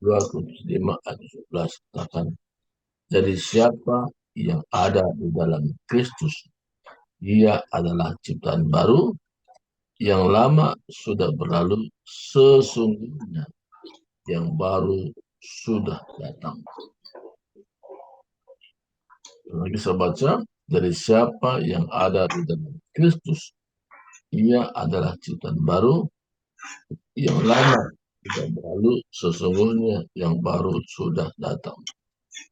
2 Korintus 5 ayat 11 katakan, jadi siapa yang ada di dalam Kristus, dia adalah ciptaan baru, yang lama sudah berlalu, sesungguhnya yang baru sudah datang. Lagi saya baca, dari siapa yang ada di dalam Kristus, ia adalah ciptaan baru, yang lama sudah berlalu, sesungguhnya yang baru sudah datang.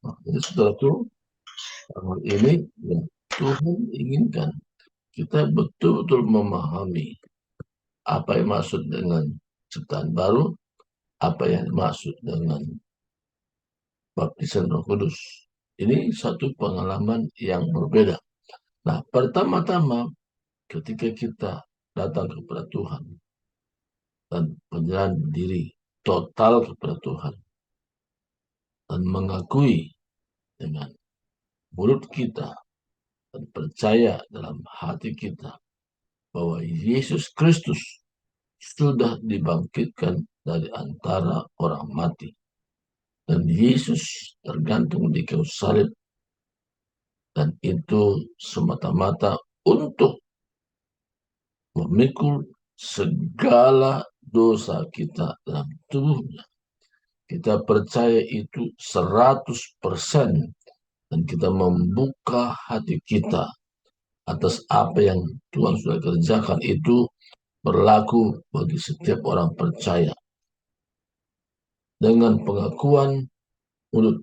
Nah, jadi saudaraku, hal ini yang Tuhan inginkan kita betul-betul memahami apa yang maksud dengan ciptaan baru, apa yang maksud dengan baptisan Roh Kudus. Ini satu pengalaman yang berbeda. Nah, pertama-tama ketika kita datang kepada Tuhan dan penyerahan diri total kepada Tuhan dan mengakui dengan mulut kita dan percaya dalam hati kita bahwa Yesus Kristus sudah dibangkitkan dari antara orang mati. Dan Yesus tergantung di kayu salib, dan itu semata-mata untuk memikul segala dosa kita dalam tubuhnya. Kita percaya itu 100%, dan kita membuka hati kita atas apa yang Tuhan sudah kerjakan. Itu berlaku bagi setiap orang percaya. Dengan pengakuan mulut,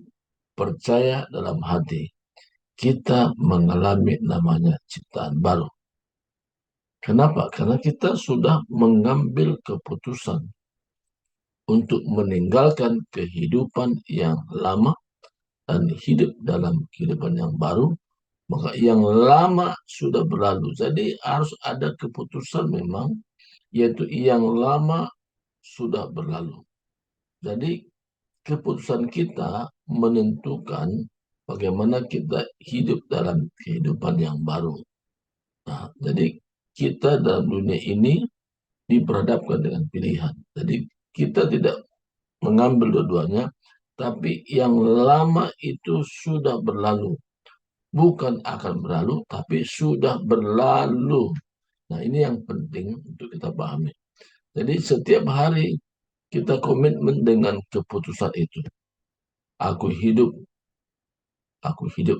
percaya dalam hati, kita mengalami namanya ciptaan baru. Kenapa? Karena kita sudah mengambil keputusan untuk meninggalkan kehidupan yang lama dan hidup dalam kehidupan yang baru. Maka yang lama sudah berlalu. Jadi harus ada keputusan memang, yaitu yang lama sudah berlalu. Jadi keputusan kita menentukan bagaimana kita hidup dalam kehidupan yang baru. Nah, jadi kita dalam dunia ini diperhadapkan dengan pilihan. Jadi kita tidak mengambil dua-duanya, tapi yang lama itu sudah berlalu. Bukan akan berlalu, tapi sudah berlalu. Nah, ini yang penting untuk kita pahami. Jadi setiap hari kita komitmen dengan keputusan itu. Aku hidup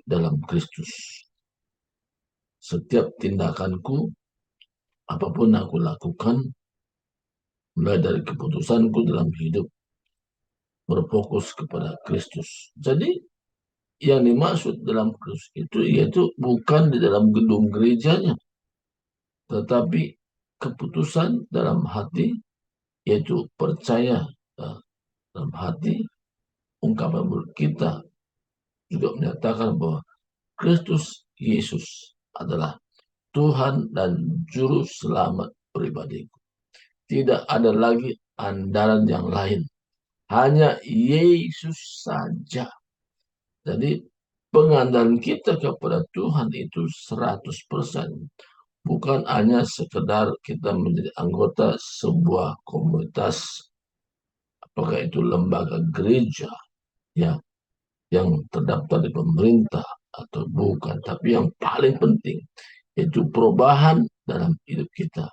dalam Kristus. Setiap tindakanku, apapun aku lakukan, mulai dari keputusanku dalam hidup, berfokus kepada Kristus. Jadi yang dimaksud dalam Kristus itu yaitu bukan di dalam gedung gerejanya, tetapi keputusan dalam hati, yaitu percaya dalam hati. Ungkapan mulut kita juga menyatakan bahwa Kristus Yesus adalah Tuhan dan Juru Selamat pribadiku. Tidak ada lagi andalan yang lain. Hanya Yesus saja. Jadi pengandalan kita kepada Tuhan itu 100%. Bukan hanya sekedar kita menjadi anggota sebuah komunitas, apakah itu lembaga gereja ya, yang terdaftar di pemerintah atau bukan. Tapi yang paling penting itu perubahan dalam hidup kita.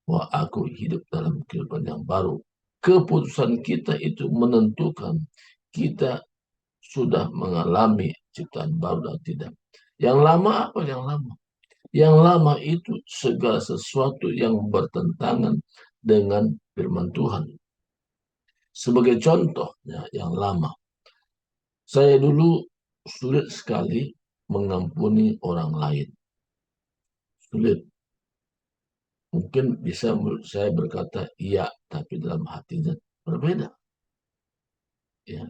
Bahwa aku hidup dalam kehidupan yang baru. Keputusan kita itu menentukan kita sudah mengalami ciptaan baru dan tidak. Yang lama apa yang lama? Yang lama itu segala sesuatu yang bertentangan dengan firman Tuhan. Sebagai contohnya yang lama, saya dulu sulit sekali mengampuni orang lain. Sulit. Mungkin bisa menurut saya berkata iya, tapi dalam hatinya berbeda. Ya.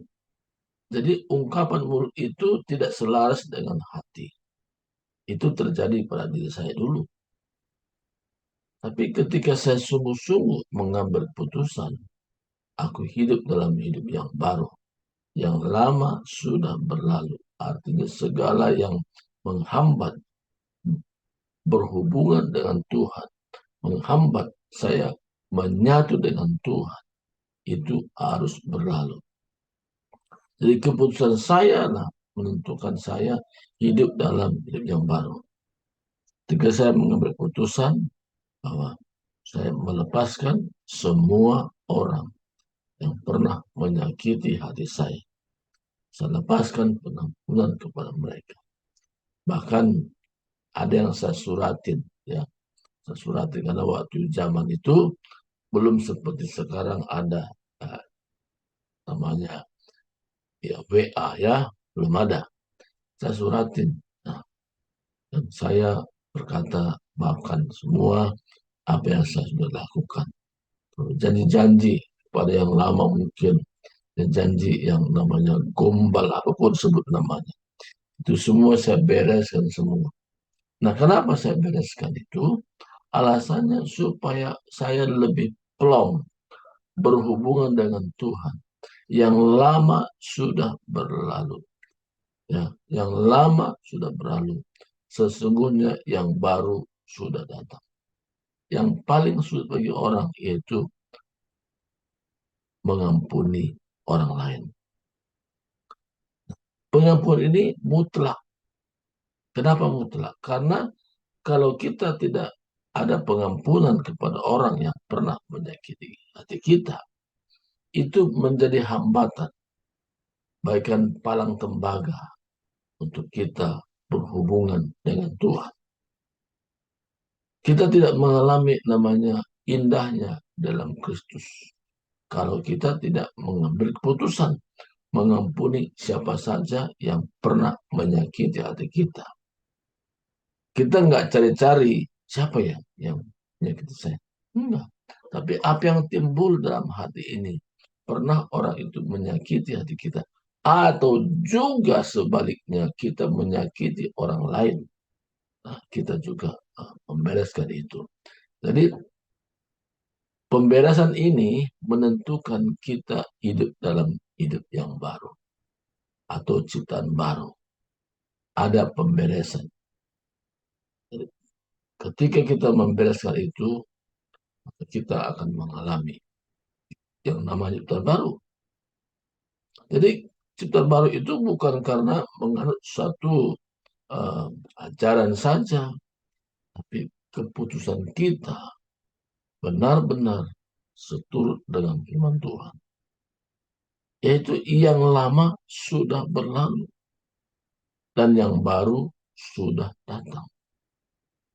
Jadi ungkapan mulut itu tidak selaras dengan hati. Itu terjadi pada diri saya dulu. Tapi ketika saya sungguh-sungguh mengambil putusan, aku hidup dalam hidup yang baru. Yang lama sudah berlalu. Artinya segala yang menghambat berhubungan dengan Tuhan, menghambat saya menyatu dengan Tuhan, itu harus berlalu. Jadi keputusan saya lah menentukan saya hidup dalam hidup yang baru. Ketika saya mengambil keputusan bahwa saya melepaskan semua orang yang pernah menyakiti hati saya. Saya lepaskan pengampunan kepada mereka. Bahkan ada yang saya suratin, ya, saya suratin karena waktu zaman itu belum seperti sekarang ada eh, namanya ya WA, ya, belum ada. Saya suratin. Nah, dan saya berkata maafkan semua apa yang saya sudah lakukan. Janji-janji pada yang lama mungkin, dan janji yang namanya gombal apapun sebut namanya. Itu semua saya bereskan semua. Nah, kenapa saya bereskan itu? Alasannya supaya saya lebih plong berhubungan dengan Tuhan. Yang lama sudah berlalu. Ya, yang lama sudah berlalu. Sesungguhnya yang baru sudah datang. Yang paling sulit bagi orang yaitu mengampuni orang lain. Pengampunan ini mutlak. Kenapa mutlak? Karena kalau kita tidak ada pengampunan kepada orang yang pernah menyakiti hati kita, itu menjadi hambatan, bagaikan palang tembaga untuk kita berhubungan dengan Tuhan. Kita tidak mengalami namanya indahnya dalam Kristus kalau kita tidak mengambil keputusan mengampuni siapa saja yang pernah menyakiti hati kita. Kita nggak cari-cari siapa ya yang menyakiti saya. Enggak. Tapi apa yang timbul dalam hati ini, pernah orang itu menyakiti hati kita, atau juga sebaliknya kita menyakiti orang lain. Nah, kita juga membereskan itu. Jadi pemberesan ini menentukan kita hidup dalam hidup yang baru atau ciptaan baru. Ada pemberesan. Jadi, ketika kita membereskan itu, kita akan mengalami yang namanya ciptaan baru. Jadi ciptaan baru itu bukan karena menganut satu uh, ajaran saja, tapi keputusan kita benar-benar seturut dengan firman Tuhan. Yaitu yang lama sudah berlalu dan yang baru sudah datang.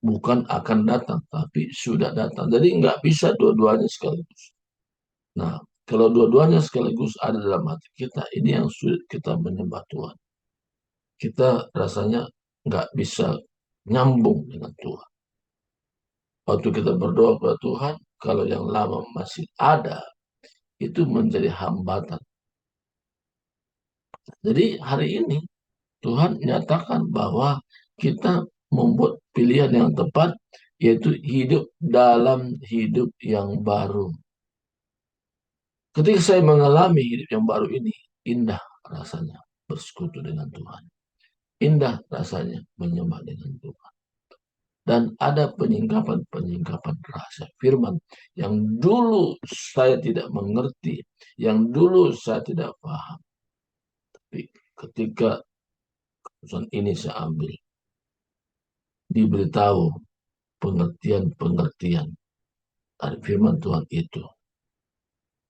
Bukan akan datang, tapi sudah datang. Jadi nggak bisa dua-duanya sekaligus. Nah, kalau dua-duanya sekaligus ada dalam hati kita, ini yang sulit kita menyembah Tuhan. Kita rasanya nggak bisa nyambung dengan Tuhan. Waktu kita berdoa kepada Tuhan, kalau yang lama masih ada, itu menjadi hambatan. Jadi hari ini Tuhan nyatakan bahwa kita membuat pilihan yang tepat, yaitu hidup dalam hidup yang baru. Ketika saya mengalami hidup yang baru ini, indah rasanya bersekutu dengan Tuhan. Indah rasanya menyembah dengan Tuhan. Dan ada penyingkapan-penyingkapan rahasia firman yang dulu saya tidak mengerti, yang dulu saya tidak paham. Tapi ketika keputusan ini saya ambil, diberitahu pengertian-pengertian dari firman Tuhan itu,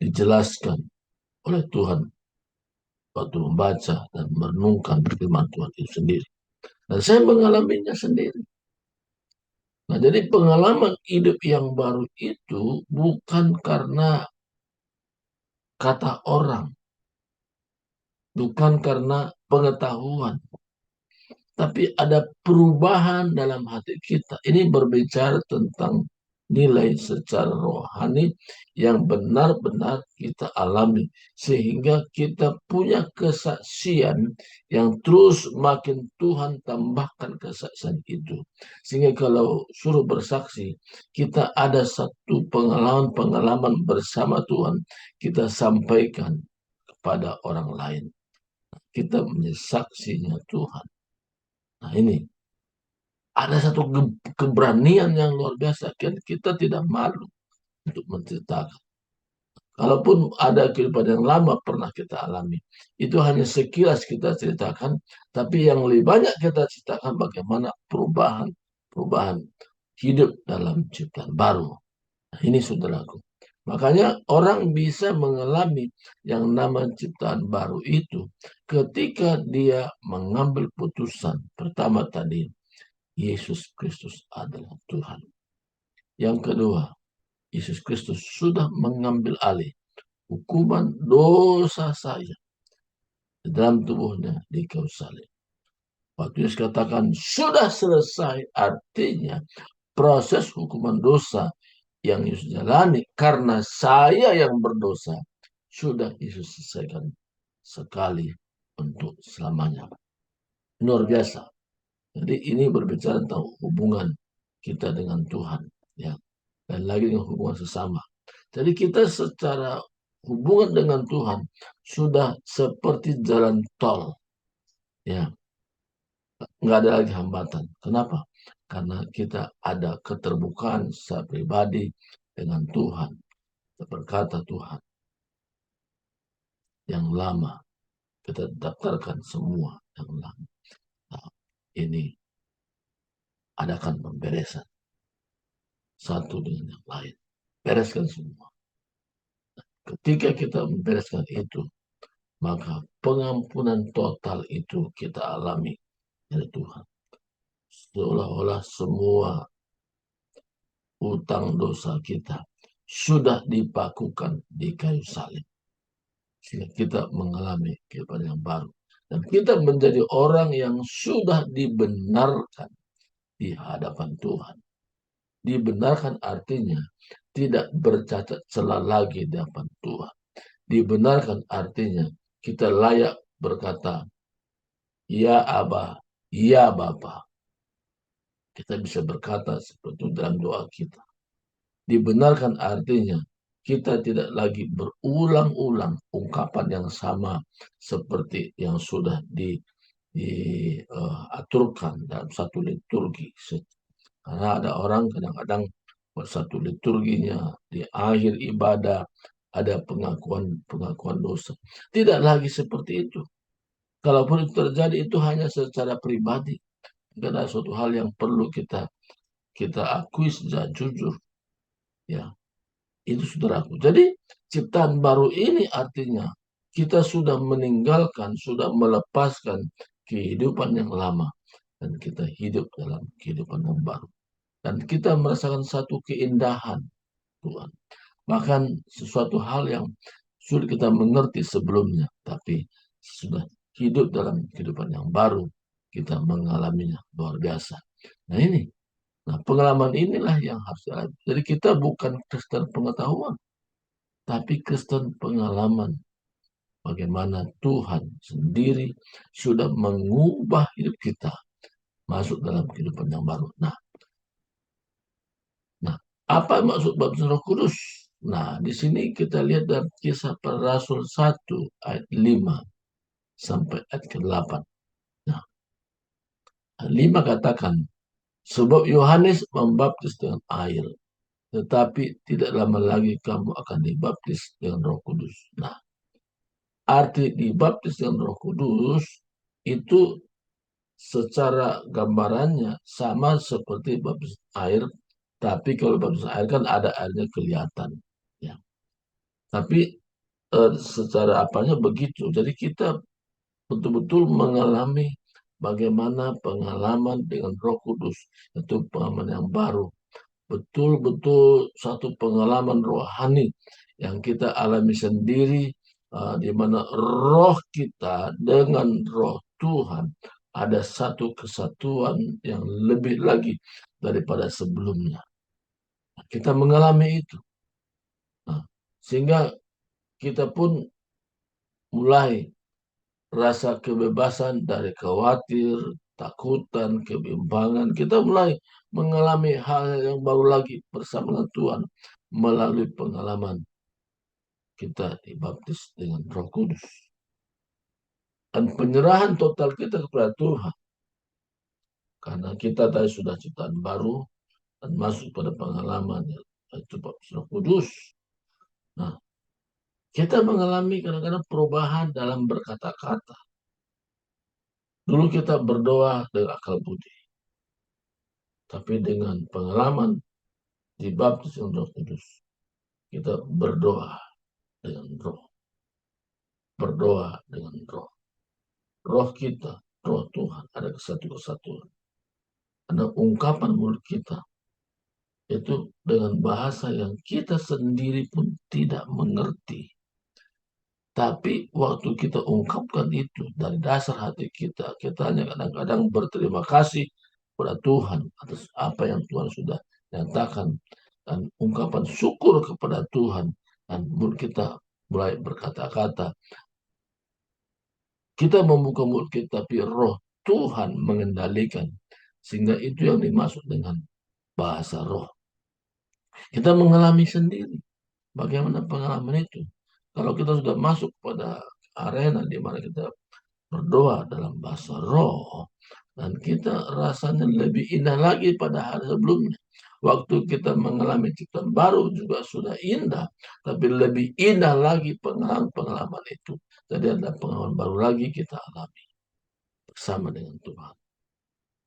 dijelaskan oleh Tuhan waktu membaca dan merenungkan firman Tuhan itu sendiri. Dan saya mengalaminya sendiri. Nah, jadi pengalaman hidup yang baru itu bukan karena kata orang, bukan karena pengetahuan, tapi ada perubahan dalam hati kita. Ini berbicara tentang nilai secara rohani yang benar-benar kita alami, sehingga kita punya kesaksian yang terus makin Tuhan tambahkan kesaksian itu. Sehingga kalau suruh bersaksi, kita ada satu pengalaman-pengalaman bersama Tuhan, kita sampaikan kepada orang lain. Kita menjadi saksinya Tuhan. Nah, ini ada satu keberanian yang luar biasa. Kita tidak malu untuk menceritakan. Kalaupun ada kehidupan yang lama pernah kita alami, itu hanya sekilas kita ceritakan, tapi yang lebih banyak kita ceritakan bagaimana perubahan hidup dalam ciptaan baru. Nah, ini saudaraku. Makanya orang bisa mengalami yang nama ciptaan baru itu ketika dia mengambil putusan. Pertama tadi, Yesus Kristus adalah Tuhan. Yang kedua, Yesus Kristus sudah mengambil alih hukuman dosa saya di dalam tubuhnya di kayu salib. Waktu Yesus katakan sudah selesai, artinya proses hukuman dosa yang Yesus jalani karena saya yang berdosa sudah Yesus selesaikan sekali untuk selamanya. Luar biasa. Jadi ini berbicara tentang hubungan kita dengan Tuhan, ya, dan lagi dengan hubungan sesama. Jadi kita secara hubungan dengan Tuhan sudah seperti jalan tol, ya, nggak ada lagi hambatan. Kenapa? Karena kita ada keterbukaan secara pribadi dengan Tuhan. Berkata Tuhan yang lama, kita daftarkan semua yang lama. Nah, ini adakan pemberesan satu dengan yang lain. Bereskan semua. Ketika kita membereskan itu, maka pengampunan total itu kita alami dari Tuhan. Seolah-olah semua utang dosa kita sudah dipakukan di kayu salib. Sehingga kita mengalami kehidupan yang baru. Dan kita menjadi orang yang sudah dibenarkan di hadapan Tuhan. Dibenarkan artinya tidak bercacat celah lagi di hadapan Tuhan. Dibenarkan artinya kita layak berkata, ya Aba, ya Bapa. Kita bisa berkata seperti itu dalam doa kita. Dibenarkan artinya kita tidak lagi berulang-ulang ungkapan yang sama seperti yang sudah diaturkan dalam satu liturgi. Karena ada orang kadang-kadang buat satu liturginya di akhir ibadah ada pengakuan dosa. Tidak lagi seperti itu. Kalaupun itu terjadi itu hanya secara pribadi. Tidak ada suatu hal yang perlu kita akui secara jujur. Ya, itu saudaraku. Jadi ciptaan baru ini artinya kita sudah meninggalkan, sudah melepaskan kehidupan yang lama dan kita hidup dalam kehidupan yang baru. Dan kita merasakan satu keindahan Tuhan. Bahkan sesuatu hal yang sulit kita mengerti sebelumnya, tapi sudah hidup dalam kehidupan yang baru, kita mengalaminya luar biasa. Nah ini, pengalaman inilah yang harus dialami. Jadi kita bukan Kristen pengetahuan, tapi Kristen pengalaman. Bagaimana Tuhan sendiri sudah mengubah hidup kita masuk dalam kehidupan yang baru. Nah, apa maksud baptisan Roh Kudus? Nah, di sini kita lihat dalam Kisah Para Rasul 1 ayat 5 sampai ayat ke-8. Nah, 5 katakan, sebab Yohanes membaptis dengan air, tetapi tidak lama lagi kamu akan dibaptis dengan Roh Kudus. Nah, arti dibaptis dengan Roh Kudus itu secara gambarannya sama seperti baptis air, tapi kalau baptis air kan ada airnya kelihatan. Ya. Tapi secara apanya begitu. Jadi kita betul-betul mengalami bagaimana pengalaman dengan Roh Kudus. Itu pengalaman yang baru. Betul-betul satu pengalaman rohani yang kita alami sendiri, di mana roh kita dengan roh Tuhan ada satu kesatuan yang lebih lagi daripada sebelumnya. Kita mengalami itu. Nah, sehingga kita pun mulai rasa kebebasan dari khawatir, takutan, kebimbangan. Kita mulai mengalami hal yang baru lagi bersama dengan Tuhan melalui pengalaman kita dibaptis dengan Roh Kudus. Dan penyerahan total kita kepada Tuhan. Karena kita tadi sudah ciptaan baru dan masuk pada pengalaman itu baptis Roh Kudus. Nah, Kita mengalami kadang-kadang perubahan dalam berkata-kata. Dulu kita berdoa dengan akal budi, tapi dengan pengalaman dibaptis oleh Roh Kudus, kita berdoa dengan roh, berdoa dengan roh. Roh kita, roh Tuhan, ada kesatuan. Ada ungkapan mulut kita, itu dengan bahasa yang kita sendiri pun tidak mengerti. Tapi waktu kita ungkapkan itu dari dasar hati kita, kita hanya kadang-kadang berterima kasih kepada Tuhan atas apa yang Tuhan sudah nyatakan, dan ungkapan syukur kepada Tuhan, dan mulut kita mulai berkata-kata. Kita membuka mulut kita, tapi roh Tuhan mengendalikan. Sehingga itu yang dimaksud dengan bahasa roh. Kita mengalami sendiri. Bagaimana pengalaman itu? Kalau kita sudah masuk pada arena di mana kita berdoa dalam bahasa roh, dan kita rasanya lebih indah lagi pada hari sebelumnya. Waktu kita mengalami ciptaan baru juga sudah indah, tapi lebih indah lagi pengalaman-pengalaman itu. Jadi ada pengalaman baru lagi kita alami bersama dengan Tuhan.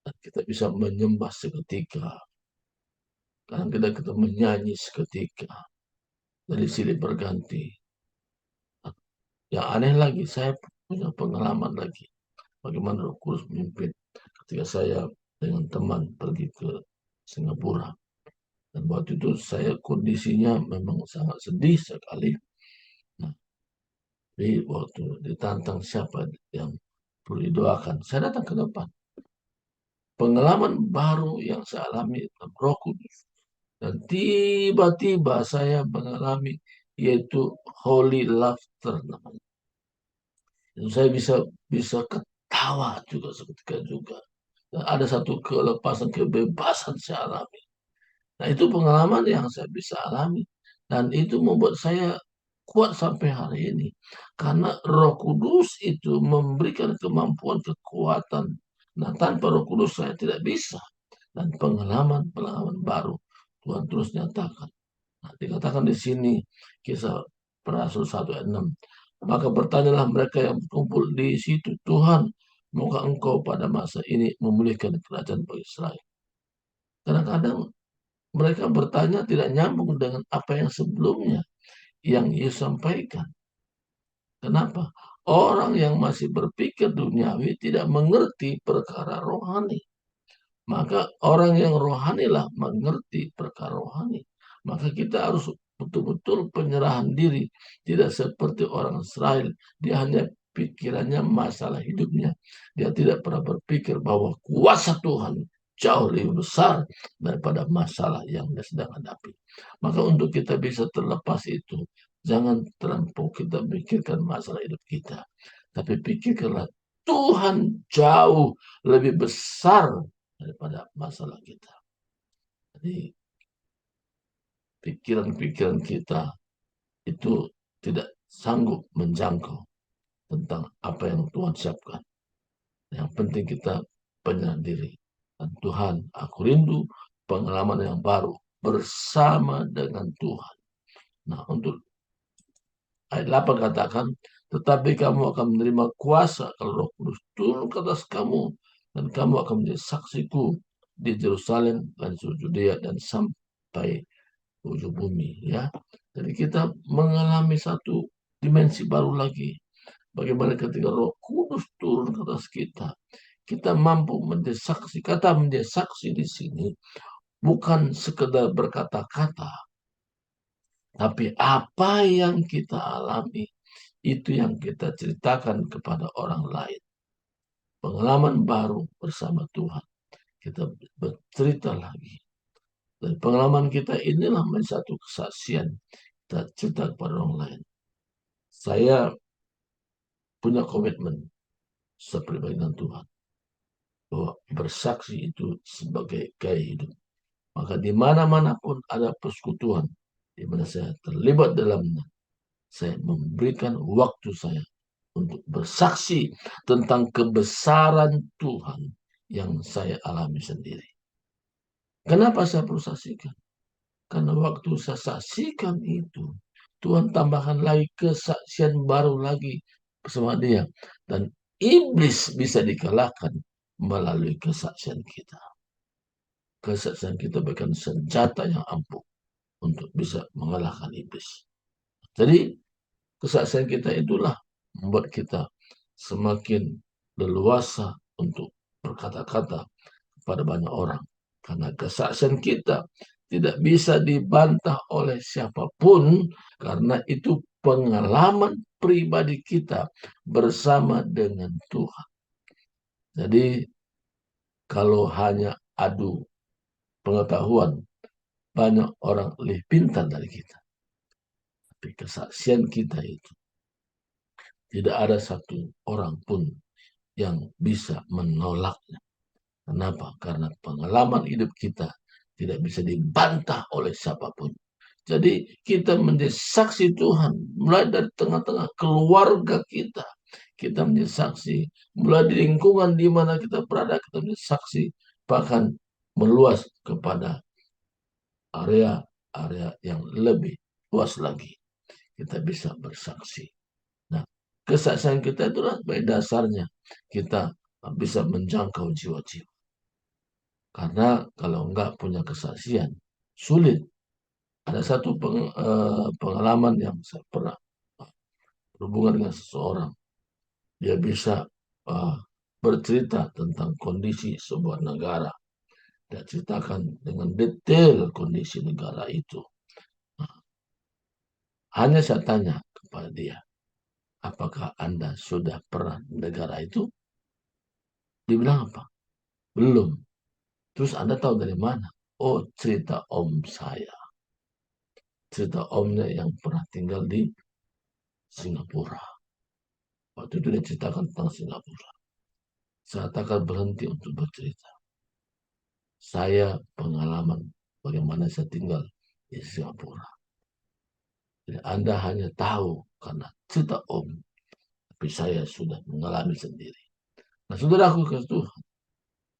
Dan kita bisa menyembah seketika. Kadang kita menyanyi seketika. Dari silih berganti. Yang aneh lagi, saya punya pengalaman lagi. Bagaimana Roh Kudus memimpin ketika saya dengan teman pergi ke Singapura. Dan waktu itu saya kondisinya memang sangat sedih sekali. Nah, jadi waktu ditantang siapa yang perlu didoakan, saya datang ke depan. Pengalaman baru yang saya alami dalam Roh Kudus. Dan tiba-tiba saya mengalami yaitu holy laughter namanya. Saya bisa ketawa juga seketika juga. Dan ada satu kelepasan kebebasan saya alami. Nah, itu pengalaman yang saya bisa alami. Dan itu membuat saya kuat sampai hari ini. Karena Roh Kudus itu memberikan kemampuan, kekuatan. Nah, tanpa Roh Kudus saya tidak bisa. Dan pengalaman-pengalaman baru Tuhan terus nyatakan. Nah, dikatakan di sini kisah para rasul 1 ayat 6. Maka bertanyalah mereka yang berkumpul di situ, Tuhan, maukah engkau pada masa ini memulihkan kerajaan bagi Israel? Kadang-kadang mereka bertanya tidak nyambung dengan apa yang sebelumnya yang Yesus sampaikan. Kenapa? Orang yang masih berpikir duniawi tidak mengerti perkara rohani. Maka orang yang rohanilah mengerti perkara rohani. Maka kita harus betul-betul penyerahan diri. Tidak seperti orang Israel. Dia hanya pikirannya masalah hidupnya. Dia tidak pernah berpikir bahwa kuasa Tuhan jauh lebih besar daripada masalah yang dia sedang hadapi. Maka untuk kita bisa terlepas itu, jangan terlampau kita pikirkan masalah hidup kita. Tapi pikirkanlah Tuhan jauh lebih besar daripada masalah kita. Jadi pikiran-pikiran kita itu tidak sanggup menjangkau tentang apa yang Tuhan siapkan. Yang penting kita penyerah diri. Dan Tuhan, aku rindu pengalaman yang baru bersama dengan Tuhan. Nah, untuk ayat 8 katakan, tetapi kamu akan menerima kuasa kalau Roh Kudus turun ke atas kamu, dan kamu akan menjadi saksiku di Yerusalem dan seluruh Judea dan sampai ujung bumi. Ya, jadi kita mengalami satu dimensi baru lagi. Bagaimana ketika Roh Kudus turun ke atas kita, kita mampu menjadi saksi. Kata menjadi saksi di sini bukan sekedar berkata-kata, tapi apa yang kita alami itu yang kita ceritakan kepada orang lain. Pengalaman baru bersama Tuhan. Kita bercerita lagi. Dan pengalaman kita inilah menjadi satu kesaksian. Kita cerita kepada orang lain. Saya punya komitmen seperti dengan Tuhan. Bahwa bersaksi itu sebagai gaya hidup. Maka di mana-mana pun ada persekutuan. Di mana saya terlibat dalamnya. Saya memberikan waktu saya untuk bersaksi tentang kebesaran Tuhan yang saya alami sendiri. Kenapa saya perlu saksikan? Karena waktu saya saksikan itu, Tuhan tambahkan lagi kesaksian baru lagi bersama dia. Dan iblis bisa dikalahkan melalui kesaksian kita. Kesaksian kita bahkan senjata yang ampuh untuk bisa mengalahkan iblis. Jadi kesaksian kita itulah membuat kita semakin leluasa untuk berkata-kata kepada banyak orang. Karena kesaksian kita tidak bisa dibantah oleh siapapun karena itu pengalaman pribadi kita bersama dengan Tuhan. Jadi kalau hanya adu pengetahuan, banyak orang lebih pintar dari kita. Tapi kesaksian kita itu tidak ada satu orang pun yang bisa menolaknya. Kenapa? Karena pengalaman hidup kita tidak bisa dibantah oleh siapapun. Jadi kita menjadi saksi Tuhan mulai dari tengah-tengah keluarga kita. Kita menjadi saksi mulai di lingkungan di mana kita berada, kita menjadi saksi bahkan meluas kepada area-area yang lebih luas lagi. Kita bisa bersaksi. Nah, kesaksian kita itulah pada dasarnya kita bisa menjangkau jiwa-jiwa. Karena kalau enggak punya kesaksian, sulit. Ada satu pengalaman yang saya pernah berhubungan dengan seseorang. Dia bisa uh, bercerita tentang kondisi sebuah negara. Dia ceritakan dengan detail kondisi negara itu. Nah, hanya saya tanya kepada dia, apakah Anda sudah pernah di negara itu? Dia bilang apa? Belum. Terus Anda tahu dari mana? Oh, cerita om saya. Cerita omnya yang pernah tinggal di Singapura. Waktu itu dia ceritakan tentang Singapura. Saya takkan berhenti untuk bercerita. Saya pengalaman bagaimana saya tinggal di Singapura. Jadi Anda hanya tahu karena cerita om, tapi saya sudah mengalami sendiri. Nah, saudaraku ke Tuhan,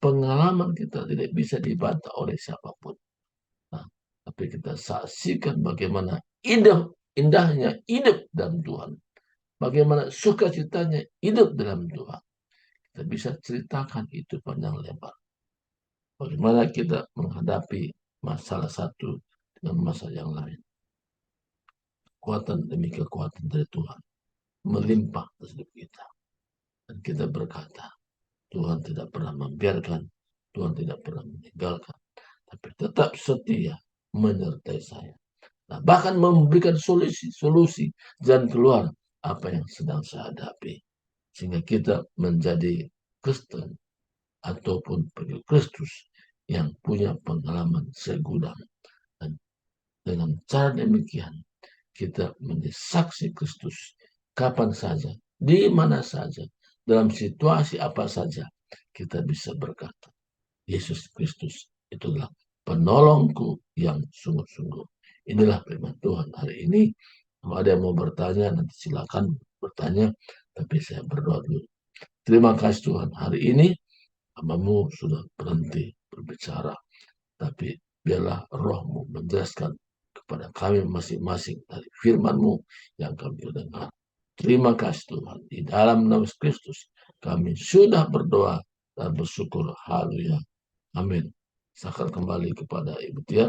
pengalaman kita tidak bisa dibantah oleh siapapun. Nah, tapi kita saksikan bagaimana indahnya hidup dalam Tuhan. Bagaimana sukacitanya hidup dalam Tuhan. Kita bisa ceritakan itu panjang lebar. Bagaimana kita menghadapi masalah satu dengan masalah yang lain. Kekuatan demi kekuatan dari Tuhan melimpah di hidup kita. Dan kita berkata, Tuhan tidak pernah membiarkan, Tuhan tidak pernah meninggalkan, tapi tetap setia menyertai saya. Nah, bahkan memberikan solusi jalan keluar apa yang sedang saya hadapi. Sehingga kita menjadi Kristen ataupun pengikut Kristus yang punya pengalaman segudang. Dan dengan cara demikian, kita menjadi saksi Kristus kapan saja, di mana saja, dalam situasi apa saja, kita bisa berkata, Yesus Kristus itulah penolongku yang sungguh-sungguh. Inilah firman Tuhan hari ini. Kalau ada yang mau bertanya, nanti silakan bertanya. Tapi saya berdoa dulu. Terima kasih Tuhan, hari ini hamba-Mu sudah berhenti berbicara. Tapi biarlah roh-Mu menjelaskan kepada kami masing-masing dari firman-Mu yang kami dengar. Terima kasih Tuhan. Di dalam nama Kristus kami sudah berdoa dan bersyukur. Haleluya. Amin. Saya akan kembali kepada Ibu Tia.